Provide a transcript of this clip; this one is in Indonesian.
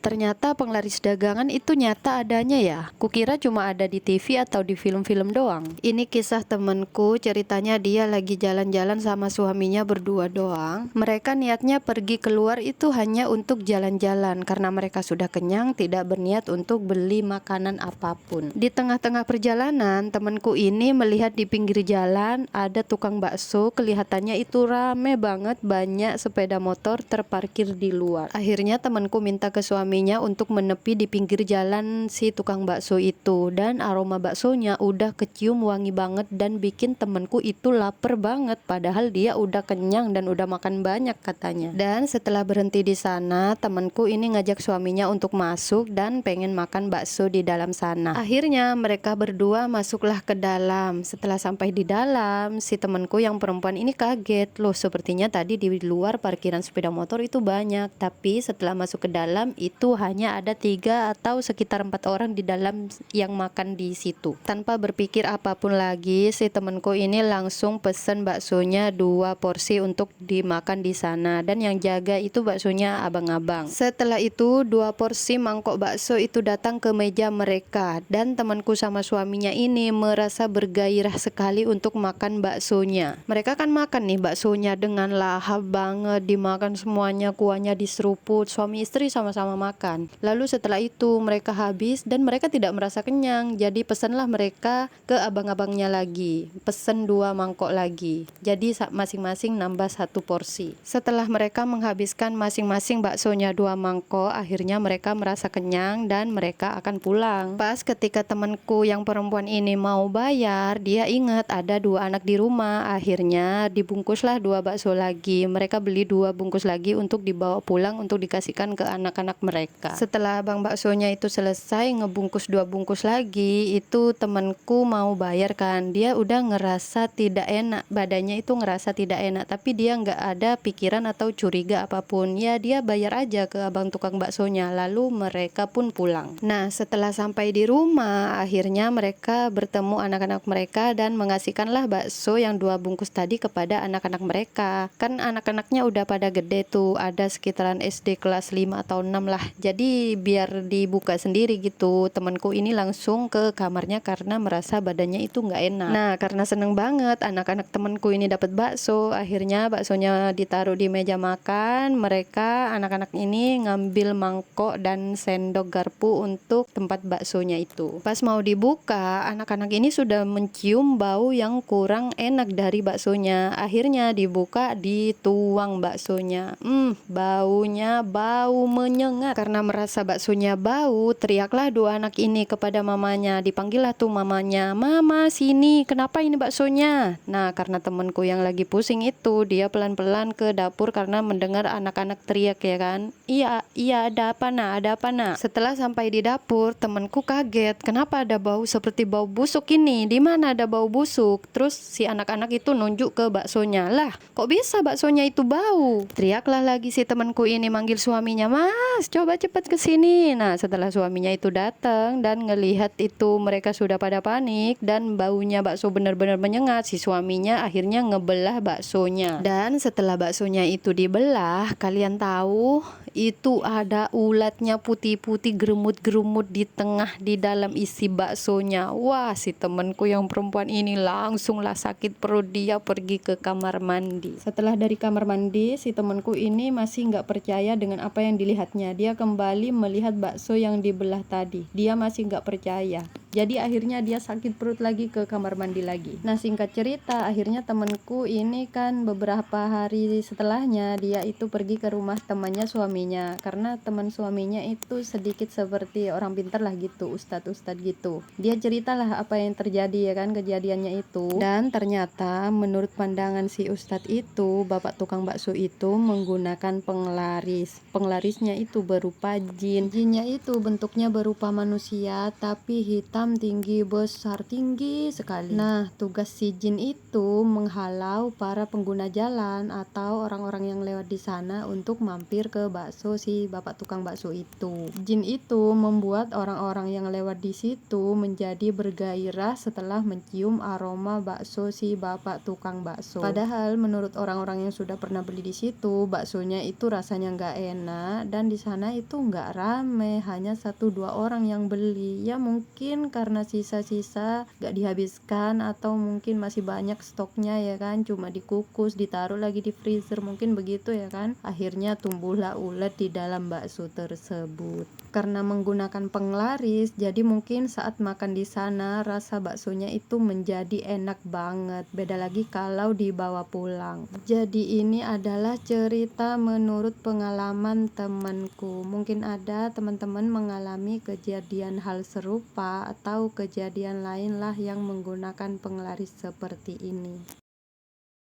ternyata penglaris dagangan itu nyata adanya ya. Kukira cuma ada di TV atau di film-film doang. Ini kisah temenku, ceritanya dia lagi jalan-jalan sama suaminya berdua doang. Mereka niatnya pergi keluar itu hanya untuk jalan-jalan karena mereka sudah kenyang, tidak berniat untuk beli makanan apapun. Di tengah-tengah perjalanan, temenku ini melihat di pinggir jalan ada tukang bakso, kelihatannya itu rame banget, banyak sepeda motor terparkir di luar. Akhirnya temanku minta ke suaminya untuk menepi di pinggir jalan si tukang bakso itu, dan aroma baksonya udah kecium wangi banget dan bikin temanku itu lapar banget, padahal dia udah kenyang dan udah makan banyak katanya. Dan setelah berhenti di sana, temanku ini ngajak suaminya untuk masuk dan pengen makan bakso di dalam sana. Akhirnya mereka berdua masuklah ke dalam. Setelah sampai di dalam, si temanku yang perempuan ini kaget, loh sepertinya tadi di luar parkiran sepeda motor itu banyak, tapi setelah masuk ke dalam itu hanya ada 3 atau sekitar 4 orang di dalam yang makan di situ. Tanpa berpikir apapun lagi, si temanku ini langsung pesen baksonya 2 porsi untuk dimakan di sana, dan yang jaga itu baksonya abang-abang. Setelah itu 2 porsi mangkok bakso itu datang ke meja mereka, dan temanku sama suaminya ini merasa bergairah sekali untuk makan baksonya. Mereka kan makan nih baksonya dengan lahap banget, dimakan semuanya, kuahnya diseruput, suami istri sama-sama makan. Lalu setelah itu mereka habis dan mereka tidak merasa kenyang, jadi pesanlah mereka ke abang-abangnya lagi, pesen 2 mangkok lagi, jadi masing-masing nambah 1 porsi. Setelah mereka menghabiskan masing-masing baksonya 2 mangkok, akhirnya mereka merasa kenyang dan mereka akan pulang. Pas ketika temanku yang perempuan ini mau bayar, dia ingat ada 2 anak di rumah. Akhirnya dibungkuslah 2 bakso lagi. Mereka beli 2 bungkus lagi untuk dibawa pulang untuk dikasihkan ke anak-anak mereka. Setelah abang baksonya itu selesai ngebungkus 2 bungkus lagi, itu temanku mau bayar kan, dia udah ngerasa tidak enak, badannya itu ngerasa tidak enak, tapi dia nggak ada pikiran atau curiga apapun. Ya dia bayar aja ke abang tukang baksonya, lalu mereka pun pulang. Nah setelah sampai di rumah, akhirnya mereka bertemu anak-anak mereka dan mengasihkanlah bakso yang 2 bungkus tadi kepada anak-anak mereka. Kan anak-anaknya udah pada gede tuh, ada sekitaran SD kelas 5 atau 6 lah, jadi biar dibuka sendiri gitu. Temanku ini langsung ke kamarnya karena merasa badannya itu nggak enak. Nah karena seneng banget anak-anak temanku ini dapat bakso, akhirnya baksonya ditaruh di meja makan. Mereka anak-anak ini ngambil mangkok dan sendok garpu untuk tempat baksonya itu. Pas mau dibuka, anak-anak ini sudah mencium bau yang kurang enak dari baksonya. Akhirnya dibuka, dituang baksonya. Baunya bau menyengat. Karena merasa baksonya bau, teriaklah 2 anak ini kepada mamanya. Dipanggillah tuh mamanya, "Mama sini, kenapa ini baksonya?" Nah karena temanku yang lagi pusing itu, dia pelan-pelan ke dapur karena mendengar anak-anak teriak ya kan. Iya ada apa nak, ada apa nak. Setelah sampai di dapur, temanku kaget, kenapa ada bau seperti bau busuk ini, di mana ada bau busuk. Terus si anak-anak itu nunjuk ke baksonya, lah kok bisa baksonya itu bau. Teriaklah lagi si temanku ini manggil suaminya, "Mas coba cepet kesini." Nah setelah suaminya itu datang dan ngelihat itu mereka sudah pada panik dan baunya bakso benar-benar menyengat, si suaminya akhirnya ngebelah baksonya. Dan setelah baksonya itu dibelah, kalian tahu itu ada ulatnya putih-putih gerumut-gerumut di tengah di dalam isi baksonya. Wah si temanku yang perempuan ini langsunglah sakit perut, dia pergi ke kamar mandi. Setelah dari kamar mandi, si temanku ini masih nggak percaya dengan apa yang dilihatnya. Dia kembali melihat bakso yang dibelah tadi, dia masih nggak percaya. Jadi akhirnya dia sakit perut lagi, ke kamar mandi lagi. Nah singkat cerita, akhirnya temanku ini kan beberapa hari setelahnya dia itu pergi ke rumah temannya suaminya, karena teman suaminya itu sedikit seperti orang pintar lah gitu, ustadz-ustadz gitu. Dia ceritalah apa yang terjadi ya kan, kejadiannya itu. Dan ternyata menurut pandangan si ustadz itu, bapak tukang bakso itu menggunakan penglaris. Penglarisnya itu berupa jin. Jinnya itu bentuknya berupa manusia tapi hitam kolam tinggi besar, tinggi sekali. Nah, tugas si jin itu menghalau para pengguna jalan atau orang-orang yang lewat di sana untuk mampir ke bakso si bapak tukang bakso itu. Jin itu membuat orang-orang yang lewat di situ menjadi bergairah setelah mencium aroma bakso si bapak tukang bakso. Padahal menurut orang-orang yang sudah pernah beli di situ, baksonya itu rasanya nggak enak dan di sana itu nggak rame, hanya 1-2 orang yang beli. Ya mungkin karena sisa-sisa nggak dihabiskan atau mungkin masih banyak stoknya ya kan, cuma dikukus ditaruh lagi di freezer, mungkin begitu ya kan. Akhirnya tumbuhlah ulet di dalam bakso tersebut. Karena menggunakan penglaris, jadi mungkin saat makan di sana rasa baksonya itu menjadi enak banget. Beda lagi kalau dibawa pulang. Jadi ini adalah cerita menurut pengalaman temanku. Mungkin ada teman-teman mengalami kejadian hal serupa atau kejadian lain lah yang menggunakan penglaris seperti ini.